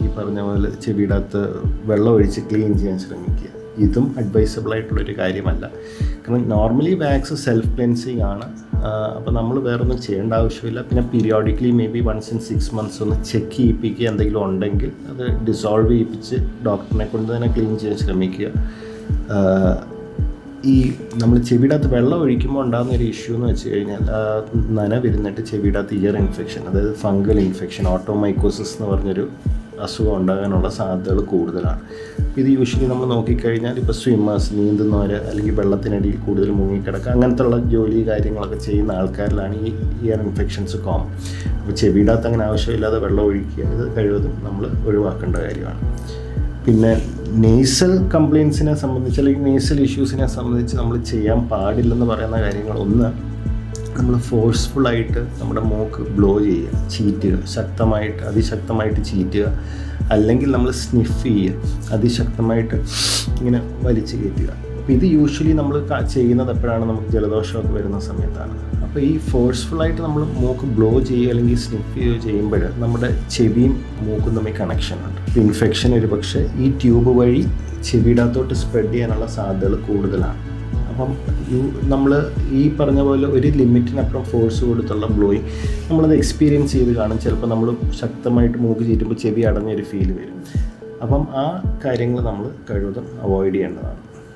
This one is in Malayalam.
ഈ പറഞ്ഞ പോലെ ചെവിയുടെ അകത്ത് വെള്ളം ഒഴിച്ച് ക്ലീൻ ചെയ്യാൻ ശ്രമിക്കുക. ഇതും അഡ്വൈസബിൾ ആയിട്ടുള്ളൊരു കാര്യമല്ല. കാരണം നോർമലി വാക്സ് സെൽഫ് ക്ലെൻസിങ് ആണ്. അപ്പോൾ നമ്മൾ വേറൊന്നും ചെയ്യേണ്ട ആവശ്യമില്ല. പിന്നെ periodically may be 1 in 6 months ഒന്ന് ചെക്ക് ചെയ്യിപ്പിക്കുക. എന്തെങ്കിലും ഉണ്ടെങ്കിൽ അത് ഡിസോൾവ് ചെയ്യിപ്പിച്ച് ഡോക്ടറിനെ കൊണ്ട് തന്നെ ക്ലീൻ ചെയ്യാൻ ശ്രമിക്കുക. ഈ നമ്മൾ ചെവിയുടെ അകത്ത് വെള്ളം ഒഴിക്കുമ്പോൾ ഉണ്ടാകുന്ന ഒരു ഇഷ്യൂ എന്ന് വെച്ച് കഴിഞ്ഞാൽ നനവിരുന്നിട്ട് ചെവിയുടെ അകത്ത് ഇയർ ഇൻഫെക്ഷൻ, അതായത് ഫംഗൽ ഇൻഫെക്ഷൻ, ഓട്ടോമൈക്കോസിസ് എന്ന് പറഞ്ഞൊരു അസുഖം ഉണ്ടാകാനുള്ള സാധ്യതകൾ കൂടുതലാണ്. ഇത് യൂഷ്വലി നമ്മൾ നോക്കിക്കഴിഞ്ഞാൽ ഇപ്പോൾ സ്വിമ്മേഴ്സ്, നീന്തുന്നവർ, അല്ലെങ്കിൽ വെള്ളത്തിനടിയിൽ കൂടുതൽ മുങ്ങിക്കിടക്കുക, അങ്ങനത്തെ ഉള്ള ജോലി കാര്യങ്ങളൊക്കെ ചെയ്യുന്ന ആൾക്കാരിലാണ് ഈ ഇയർ ഇൻഫെക്ഷൻസ് കോമൺ. അപ്പോൾ ചെവിയുടെ അകത്ത് അങ്ങനെ ആവശ്യമില്ലാതെ വെള്ളം ഒഴിക്കുക, ഇത് കഴിവതും നമ്മൾ ഒഴിവാക്കേണ്ട കാര്യമാണ്. പിന്നെ നേസൽ കംപ്ലയിൻസിനെ സംബന്ധിച്ച് അല്ലെങ്കിൽ നേസൽ ഇഷ്യൂസിനെ സംബന്ധിച്ച് നമ്മൾ ചെയ്യാൻ പാടില്ലെന്ന് പറയുന്ന കാര്യങ്ങൾ, ഒന്ന്, നമ്മൾ ഫോഴ്സ്ഫുള്ളായിട്ട് നമ്മുടെ മൂക്ക് ബ്ലോ ചെയ്യുക, ചീറ്റുക, അതിശക്തമായിട്ട് ചീറ്റുക, അല്ലെങ്കിൽ നമ്മൾ സ്നിഫ് ചെയ്യുക, അതിശക്തമായിട്ട് ഇങ്ങനെ വലിച്ചു കയറ്റുക. അപ്പോൾ ഇത് യൂഷ്വലി നമ്മൾ ചെയ്യുന്നത് എപ്പോഴാണ്? നമുക്ക് ജലദോഷമൊക്കെ വരുന്ന സമയത്താണ്. അപ്പോൾ ഈ ഫോഴ്സ്ഫുള്ളായിട്ട് നമ്മൾ മൂക്ക് ബ്ലോ ചെയ്യുക അല്ലെങ്കിൽ സ്നിഫ് ചെയ്യുമ്പോൾ നമ്മുടെ ചെവിയും മൂക്കും തമ്മിൽ കണക്ഷനുണ്ട്. ഇൻഫെക്ഷൻ ഒരു പക്ഷേ ഈ ട്യൂബ് വഴി ചെവിയുടെ അകത്തോട്ട് സ്പ്രെഡ് ചെയ്യാനുള്ള സാധ്യതകൾ കൂടുതലാണ്. അപ്പം നമ്മൾ ഈ പറഞ്ഞ പോലെ ഒരു ലിമിറ്റിനപ്പുറം ഫോഴ്സ് കൊടുത്തുള്ള ബ്ലോയിങ് നമ്മളത് എക്സ്പീരിയൻസ് ചെയ്ത് കാണും. ചിലപ്പോൾ നമ്മൾ ശക്തമായിട്ട് മൂക്ക് ചീറ്റുമ്പോൾ ചെവി അടഞ്ഞൊരു ഫീൽ വരും. അപ്പം ആ കാര്യങ്ങൾ നമ്മൾ കഴിവതും അവോയ്ഡ് ചെയ്യേണ്ടതാണ്.